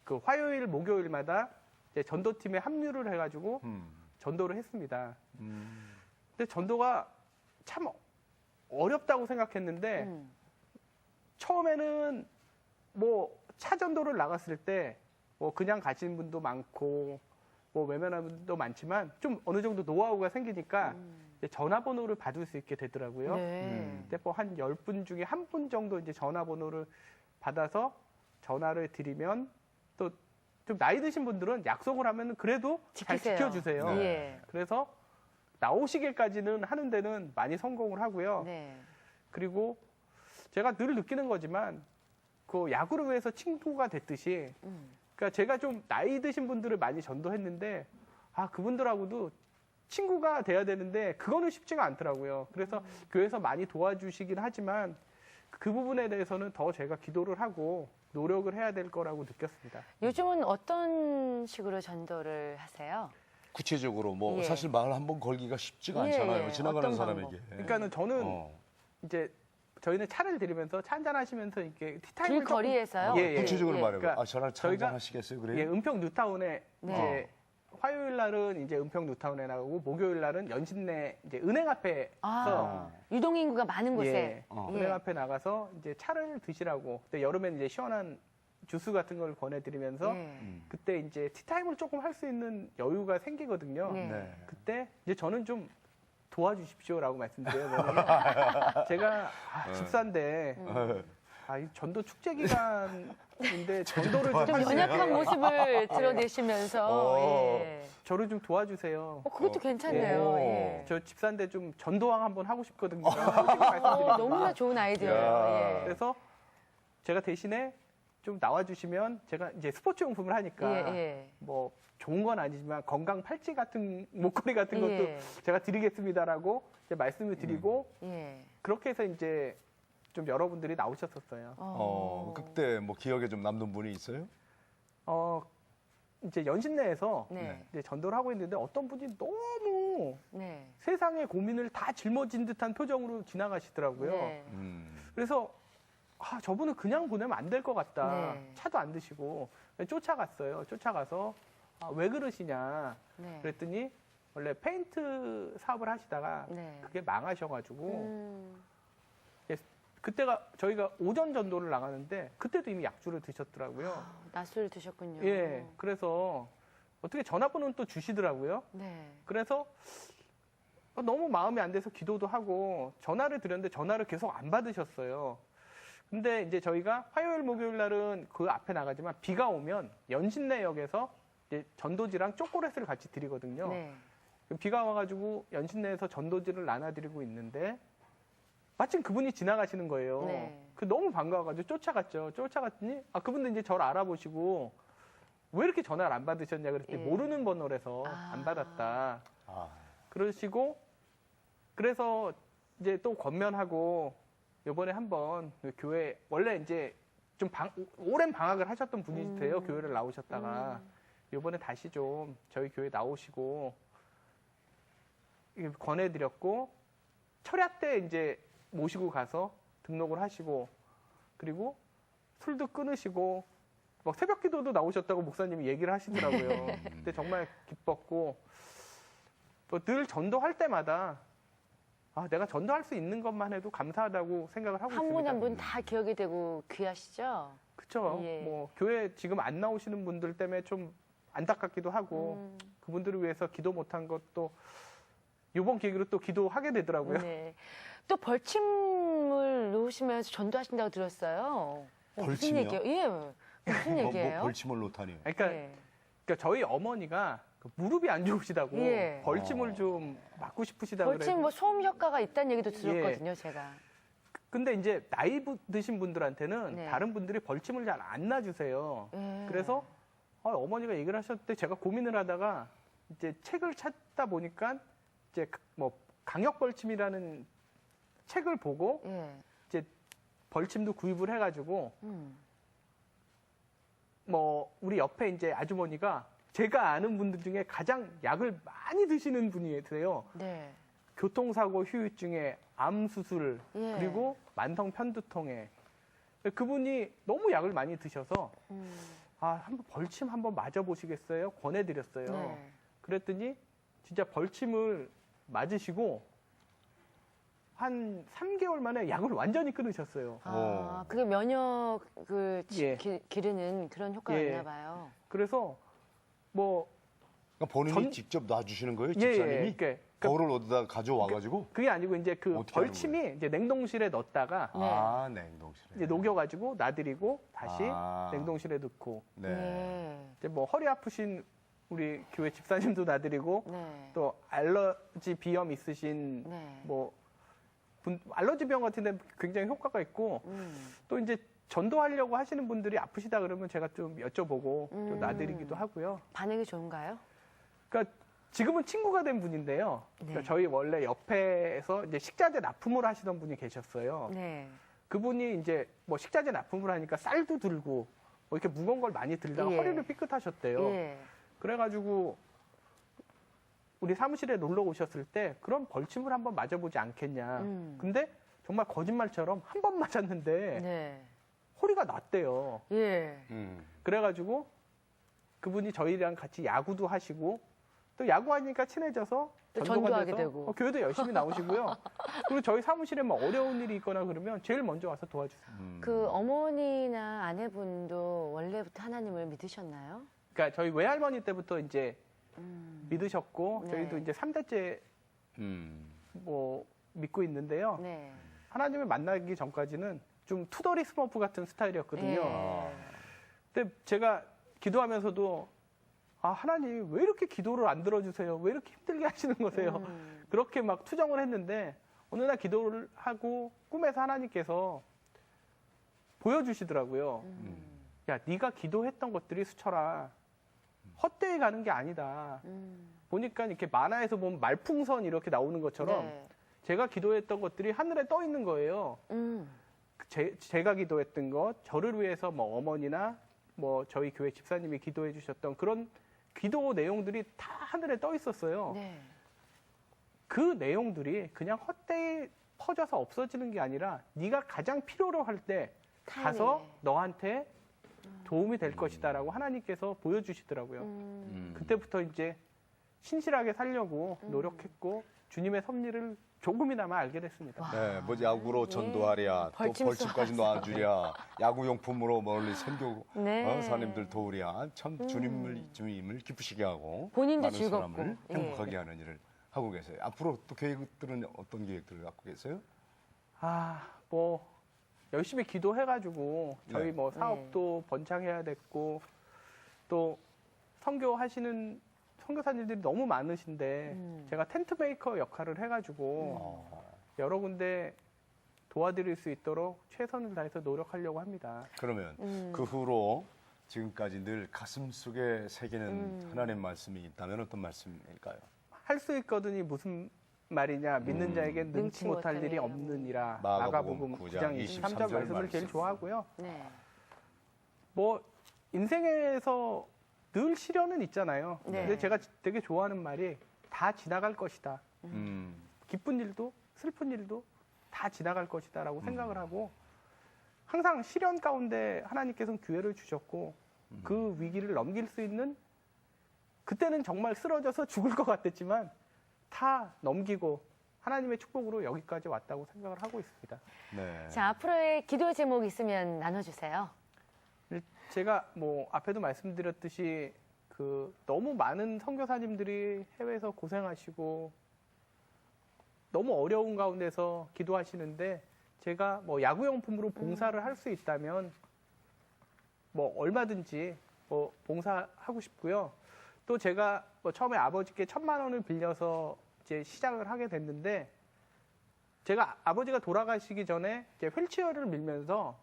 그 화요일, 목요일마다 이제 전도팀에 합류를 해가지고 전도를 했습니다. 근데 전도가 참 어렵다고 생각했는데 처음에는 뭐 차 전도를 나갔을 때 뭐 그냥 가시는 분도 많고 뭐 외면하는 분도 많지만 좀 어느 정도 노하우가 생기니까 이제 전화번호를 받을 수 있게 되더라고요.
네.
근데 뭐 한 10분 중에 한 분 정도 이제 전화번호를 받아서 전화를 드리면 또 좀 나이 드신 분들은 약속을 하면 그래도 잘
지키세요.
지켜주세요.
네.
예.
그래서 나오시기까지는 하는 데는 많이 성공을 하고요.
네.
그리고 제가 늘 느끼는 거지만 그 야구를 위해서 친구가 됐듯이 그러니까 제가 좀 나이 드신 분들을 많이 전도했는데 그분들하고도 친구가 돼야 되는데 그거는 쉽지가 않더라고요. 그래서 교회에서 많이 도와주시긴 하지만 그 부분에 대해서는 더 제가 기도를 하고 노력을 해야 될 거라고 느꼈습니다.
요즘은 어떤 식으로 전도를 하세요?
구체적으로 뭐
예.
사실 말 한번 걸기가 쉽지가
예,
않잖아요.
예.
지나가는
어떤
사람에게.
그러니까는 저는 이제 저희는 차를 들이면서 차 한잔 하시면서 이렇게 티타임을
길거리에서요?
예, 예.
구체적으로
예.
말해요.
그러니까
전화를
저희가-
참여 하시겠어요? 그래요?
예, 은평 뉴타운에
네.
이제 화요일 날은 이제 은평 뉴타운에 나가고 목요일 날은 연신내 이제 은행 앞에서
유동인구가 많은 곳에.
예,
어.
은행 앞에 나가서 이제 차를 드시라고. 근데 여름에는 이제 시원한 주스 같은 걸 권해드리면서
네.
그때 이제 티타임을 조금 할 수 있는 여유가 생기거든요.
네.
네.
그때 이제 저는 좀 도와주십시오라고 말씀드려요. 왜냐면 제가 집사인데 이 전도 축제 기간인데 전도를
좀 연약한 모습을 드러내시면서. 예.
저를 좀 도와주세요.
그것도 괜찮네요.
오.
예.
저 집사인데 좀 전도왕 한번 하고 싶거든요. 솔직히 말씀드리면.
너무나 좋은 아이디어예요.
야.
예.
그래서 제가 대신에 좀 나와주시면 제가 이제 스포츠 용품을 하니까
예.
뭐 좋은 건 아니지만 건강 팔찌 같은 목걸이 같은 것도
예.
제가 드리겠습니다라고 이제 말씀을 드리고
예.
그렇게 해서 이제 좀 여러분들이 나오셨었어요.
그때 뭐 기억에 좀 남는 분이 있어요?
이제 연신내에서
네.
이제 전도를 하고 있는데 어떤 분이 너무
네.
세상의 고민을 다 짊어진 듯한 표정으로 지나가시더라고요.
네.
그래서 저분은 그냥 보내면 안 될 것 같다.
네.
차도 안 드시고 쫓아갔어요. 쫓아가서 왜 그러시냐
네.
그랬더니 원래 페인트 사업을 하시다가
네.
그게 망하셔가지고
음.
그때가 저희가 오전 전도를 나가는데 그때도 이미 약주를 드셨더라고요.
낮술을 드셨군요.
예, 그래서 어떻게 전화번호는 또 주시더라고요.
네.
그래서 너무 마음이 안 돼서 기도도 하고 전화를 드렸는데 전화를 계속 안 받으셨어요. 근데 이제 저희가 화요일, 목요일 날은 그 앞에 나가지만 비가 오면 연신내역에서 이제 전도지랑 초콜릿을 같이 드리거든요.
네.
비가 와가지고 연신내에서 전도지를 나눠드리고 있는데 마침 그분이 지나가시는 거예요.
네.
너무 반가워가지고 쫓아갔죠. 쫓아갔더니 그분도 이제 저를 알아보시고 왜 이렇게 전화를 안 받으셨냐 그랬더니
예.
모르는 번호라서 안 받았다.
아.
그러시고 그래서 이제 또 권면하고 요번에 한번 그 교회 원래 이제 좀 오랜 방학을 하셨던 분이세요. 교회를 나오셨다가 요번에 다시 좀 저희 교회 나오시고 권해드렸고 철야 때 이제 모시고 가서 등록을 하시고 그리고 술도 끊으시고 막 새벽 기도도 나오셨다고 목사님이 얘기를 하시더라고요. 근데 정말 기뻤고 또 늘 전도할 때마다 내가 전도할 수 있는 것만 해도 감사하다고 생각을 하고
한
있습니다.
분 한 분 다 기억이 되고 귀하시죠?
그렇죠.
예.
뭐 교회 지금 안 나오시는 분들 때문에 좀 안타깝기도 하고 그분들을 위해서 기도 못한 것도 이번 계기로 또 기도하게 되더라고요.
네. 또 벌침을 놓으시면서 전도하신다고 들었어요. 무슨
벌침이요?
얘기예요? 예. 무슨 얘기예요?
벌침을 놓다니요.
그러니까,
예.
그러니까 저희 어머니가 그 무릎이 안 좋으시다고
예.
벌침을 좀 맞고 싶으시다
벌침
그래서.
뭐 소음 효과가 있다는 얘기도 들었거든요, 제가.
근데 이제 나이 드신 분들한테는
네.
다른 분들이 벌침을 잘 안 놔주세요.
예.
그래서 어머니가 얘기를 하셨을 때 제가 고민을 하다가 이제 책을 찾다 보니까 이제 뭐 강력 벌침이라는 책을 보고
예.
이제 벌침도 구입을 해가지고
음.
뭐 우리 옆에 이제 아주머니가 제가 아는 분들 중에 가장 약을 많이 드시는 분이세요.
네.
교통사고 후유증에 암 수술
예.
그리고 만성 편두통에 그분이 너무 약을 많이 드셔서 한번 벌침 한번 맞아 보시겠어요? 권해드렸어요.
네.
그랬더니 진짜 벌침을 맞으시고 한 3개월 만에 약을 완전히 끊으셨어요.
그게 면역
예.
기르는 그런 효과가
예.
있나 봐요.
그래서 뭐
그러니까 본인이
전-
직접 놔주시는 거예요,
예,
집사님이?
그러니까
거울을 어디다 가져와가지고?
그게 아니고 이제 그
어떻게 하는
벌침이 이제 냉동실에 넣었다가
아, 냉동실에.
이제 녹여가지고 놔드리고 다시
아.
냉동실에 넣고
네.
네.
이제 뭐 허리 아프신 우리 교회 집사님도 놔드리고
네.
또 알러지 비염 있으신
네.
뭐 알러지 병 같은 데 굉장히 효과가 있고
음.
또 이제 전도하려고 하시는 분들이 아프시다 그러면 제가 좀 여쭤보고 또
음.
놔드리기도 하고요.
반응이 좋은가요?
그러니까 지금은 친구가 된 분인데요. 그러니까
네.
저희 원래 옆에서 이제 식자재 납품을 하시던 분이 계셨어요.
네.
그분이 이제 뭐 식자재 납품을 하니까 쌀도 들고 뭐 이렇게 무거운 걸 많이 들다가
예.
허리를 삐끗하셨대요.
예.
그래가지고 우리 사무실에 놀러 오셨을 때 그런 벌침을 한번 맞아보지 않겠냐. 근데 정말 거짓말처럼 한 번 맞았는데
네.
허리가 낫대요.
예.
그래가지고 그분이 저희랑 같이 야구도 하시고 또 야구하니까 친해져서
또
전도가
전도하게
돼서
되고.
교회도 열심히 나오시고요. 그리고 저희 사무실에 뭐 어려운 일이 있거나 그러면 제일 먼저 와서 도와주세요.
그 어머니나 아내분도 원래부터 하나님을 믿으셨나요?
그러니까 저희 외할머니 때부터 이제 믿으셨고
네.
저희도 이제 3대째 뭐 믿고 있는데요.
네.
하나님을 만나기 전까지는 좀 투더리 스머프 같은 스타일이었거든요.
예.
근데 제가 기도하면서도 하나님 왜 이렇게 기도를 안 들어주세요? 왜 이렇게 힘들게 하시는 거세요? 그렇게 막 투정을 했는데 어느 날 기도를 하고 꿈에서 하나님께서 보여주시더라고요. 야, 네가 기도했던 것들이 수철아 헛되이 가는 게 아니다. 보니까 이렇게 만화에서 보면 말풍선 이렇게 나오는 것처럼
네.
제가 기도했던 것들이 하늘에 떠 있는 거예요. 제가 기도했던 것, 저를 위해서 뭐 어머니나 뭐 저희 교회 집사님이 기도해 주셨던 그런 기도 내용들이 다 하늘에 떠 있었어요.
네.
그 내용들이 그냥 헛되이 퍼져서 없어지는 게 아니라 네가 가장 필요로 할 때 가서
타이밍에.
너한테 도움이 될 것이다라고 하나님께서 보여주시더라고요. 그때부터 이제 신실하게 살려고 노력했고 주님의 섭리를 조금이나마 알게 됐습니다.
네, 뭐 야구로 전도하랴, 또
벌침
벌침까지 놔주랴, 야구용품으로 멀리
네.
선교사님들 도우랴, 참 주님을 기쁘시게 하고
본인도
많은
즐겁고.
사람을
예.
행복하게 하는 일을 하고 계세요. 앞으로 또 계획들은 어떤 계획들을 갖고 계세요?
뭐 열심히 기도해가지고 저희
네.
뭐 사업도 번창해야 됐고 또 선교하시는 선교사님들이 너무 많으신데 제가 텐트 메이커 역할을 해가지고 여러 군데 도와드릴 수 있도록 최선을 다해서 노력하려고 합니다.
그러면 그 후로 지금까지 늘 가슴 속에 새기는 하나님 말씀이 있다면 어떤 말씀일까요?
할 수 있거든이 무슨 말이냐 믿는 자에겐 능치 못할 일이 없느니라.
마가복음
마가복음
9장
9장
23절
23절 말씀을 제일
말씀.
좋아하고요.
네.
뭐 인생에서 늘 시련은 있잖아요.
네.
근데 제가 되게 좋아하는 말이 다 지나갈 것이다. 기쁜 일도 슬픈 일도 다 지나갈 것이다라고 생각을 하고 항상 시련 가운데 하나님께서는 기회를 주셨고 그 위기를 넘길 수 있는 그때는 정말 쓰러져서 죽을 것 같았지만 다 넘기고 하나님의 축복으로 여기까지 왔다고 생각을 하고 있습니다.
네.
자, 앞으로의 기도 제목 있으면 나눠주세요.
제가 뭐 앞에도 말씀드렸듯이 너무 많은 선교사님들이 해외에서 고생하시고 너무 어려운 가운데서 기도하시는데 제가 뭐 야구용품으로 봉사를 할 수 있다면 뭐 얼마든지 뭐 봉사하고 싶고요. 또 제가 뭐 처음에 아버지께 1,000만 원을 빌려서 이제 시작을 하게 됐는데 제가 아버지가 돌아가시기 전에 이제 휠체어를 밀면서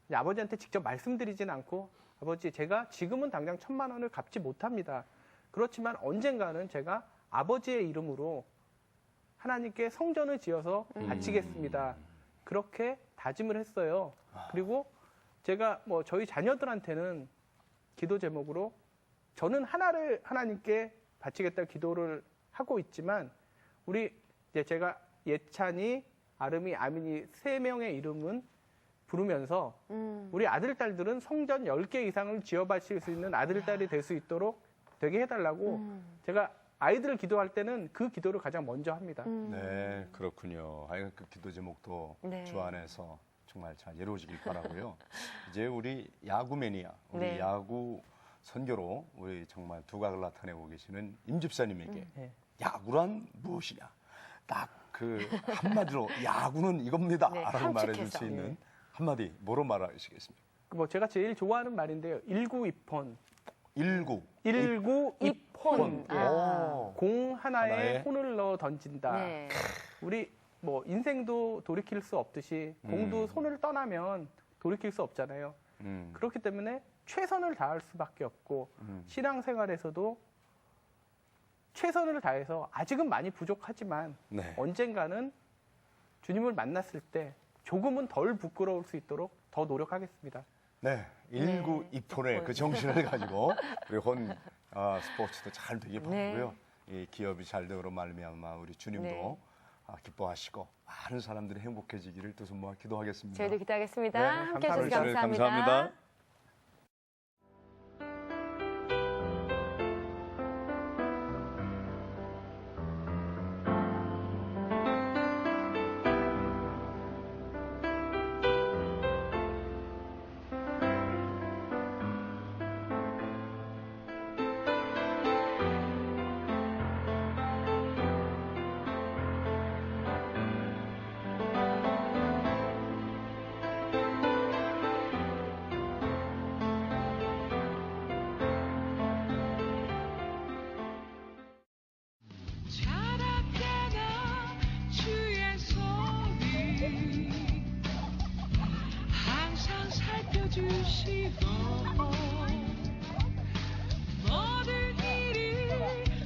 이제 아버지한테 직접 말씀드리진 않고 아버지 제가 지금은 당장 1,000만 원을 갚지 못합니다. 그렇지만 언젠가는 제가 아버지의 이름으로 하나님께 성전을 지어서 바치겠습니다. 그렇게 다짐을 했어요. 그리고 제가 뭐 저희 자녀들한테는 기도 제목으로 저는 하나를 하나님께 바치겠다 기도를 하고 있지만 우리 이제 제가 예찬이, 아름이, 아민이 3명의 이름은 부르면서 우리 아들, 딸들은 성전 10개 이상을 지어바칠 수 있는 아들, 딸이 될 수 있도록 되게 해달라고 제가 아이들을 기도할 때는 그 기도를 가장 먼저 합니다.
네, 그렇군요. 하여간 그 기도 제목도
네.
주 안에서 정말 잘 이루어지길 바라고요. 이제 우리 야구 매니아, 우리
네.
야구 선교로 우리 정말 두각을 나타내고 계시는 임 집사님에게
네.
야구란 무엇이냐? 딱 그 한마디로 야구는 이겁니다.
네,
라고 말해줄
함축해서.
수 있는 한마디 뭐로 말하시겠습니까?
뭐 제가 제일 좋아하는 말인데요. 1920폰.
19.
1920폰. 예.
아.
공 하나에
하나에
혼을 넣어 던진다.
네.
우리 뭐 인생도 돌이킬 수 없듯이 공도 손을 떠나면 돌이킬 수 없잖아요. 그렇기 때문에 최선을 다할 수밖에 없고 신앙생활에서도 최선을 다해서 아직은 많이 부족하지만
네.
언젠가는 주님을 만났을 때 조금은 덜 부끄러울 수 있도록 더 노력하겠습니다.
네, 1920폰의 그 정신을 가지고 우리 스포츠도 잘 되길
네.
바라고요. 이 기업이 잘 되므로 말미암아 우리 주님도
네.
기뻐하시고 많은 사람들이 행복해지기를 두 손 모아 기도하겠습니다.
저희도 기도하겠습니다.
네,
함께 해주셔서
감사합니다.
감사합니다.
자락하나 주의 소리 항상 살펴주시고 모든 일이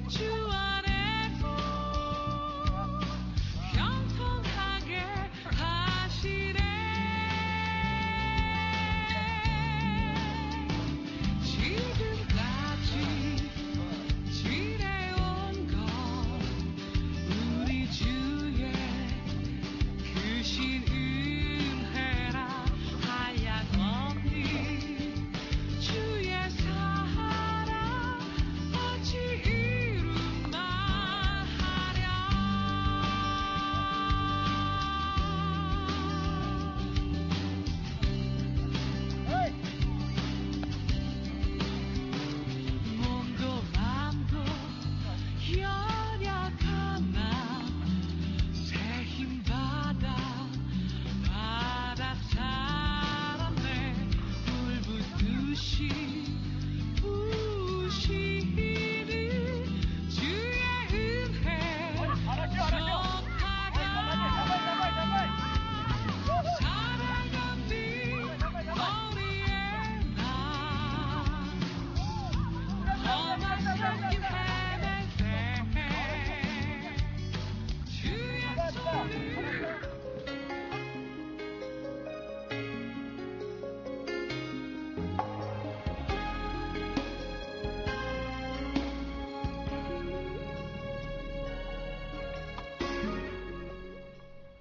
주 안에서 형통하게 하시네. 지금까지 지내온 것 우리 주의 크신 은혜라 하야없니 주의 사랑 어찌 이루마하랴. 몸도 맘도 연약하나 새 힘 받아 자랐네. 불붙듯이 부으시는 주의 은혜 전하랴. 사랑하는 어리의 나 험한 산길 헤맬 때 주의 손을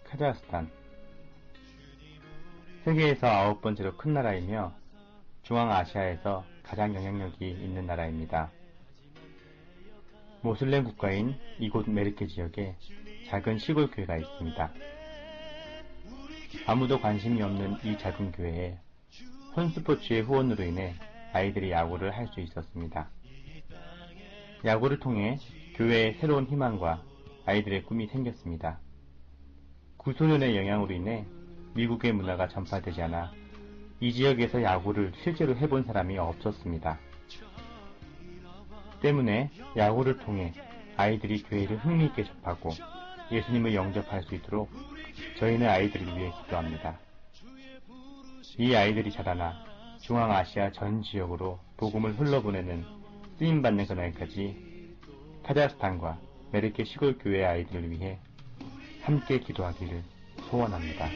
카자흐스탄 세계에서 9번째로 큰 나라이며 중앙아시아에서 가장 영향력이 있는 나라입니다. 모슬렘 국가인 이곳 메르케 지역에 작은 시골 교회가 있습니다. 아무도 관심이 없는 이 작은 교회에 혼스포츠의 후원으로 인해 아이들이 야구를 할 수 있었습니다. 야구를 통해 교회에 새로운 희망과 아이들의 꿈이 생겼습니다. 구소련의 영향으로 인해 미국의 문화가 전파되지 않아 이 지역에서 야구를 실제로 해본 사람이 없었습니다. 때문에 야구를 통해 아이들이 교회를 흥미있게 접하고 예수님을 영접할 수 있도록 저희는 아이들을 위해 기도합니다. 이 아이들이 자라나 중앙아시아 전 지역으로 복음을 흘러보내는 쓰임받는 그날까지 카자흐스탄과 메르케 시골 교회 아이들을 위해 함께 기도하기를 소원합니다.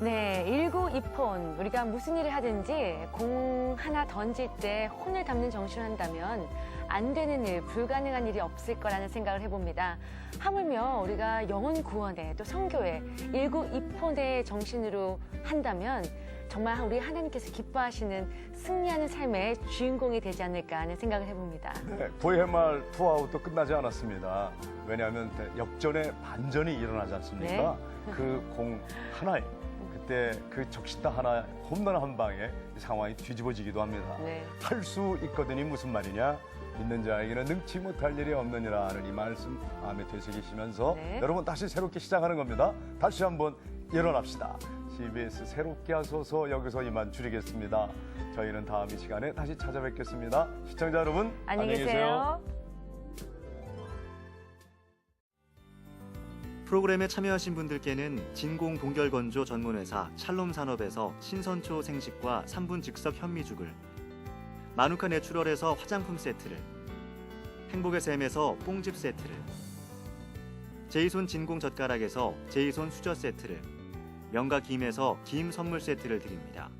네, 1구2폰. 우리가 무슨 일을 하든지 공 하나 던질 때 혼을 담는 정신을 한다면 안 되는 일, 불가능한 일이 없을 거라는 생각을 해봅니다. 하물며 우리가 영혼 구원에 또 선교에 1구2폰의 정신으로 한다면 정말 우리 하나님께서 기뻐하시는 승리하는 삶의 주인공이 되지 않을까 하는 생각을 해봅니다.
네, 9회 말 투아웃도 끝나지 않았습니다. 왜냐하면 역전의 반전이 일어나지 않습니까? 그 공 하나에 그때 그 적시타 하나 홈런 한 방에 상황이 뒤집어지기도 합니다.
네.
할 수 있거든이 무슨 말이냐? 믿는 자에게는 능치 못할 일이 없느니라 하는 이 말씀 마음에 되새기시면서
네.
여러분 다시 새롭게 시작하는 겁니다. 다시 한번 일어납시다. CBS 새롭게 하소서 여기서 이만 줄이겠습니다. 저희는 다음 이 시간에 다시 찾아뵙겠습니다. 시청자 여러분
안녕히 계세요.
프로그램에 참여하신 분들께는 진공 동결 건조 전문회사 샬롬 산업에서 신선초 생식과 3분 즉석 현미죽을, 마누카 내추럴에서 화장품 세트를, 행복의 샘에서 뽕집 세트를, 제이손 진공 젓가락에서 제이손 수저 세트를, 명가 김에서 김 선물 세트를 드립니다.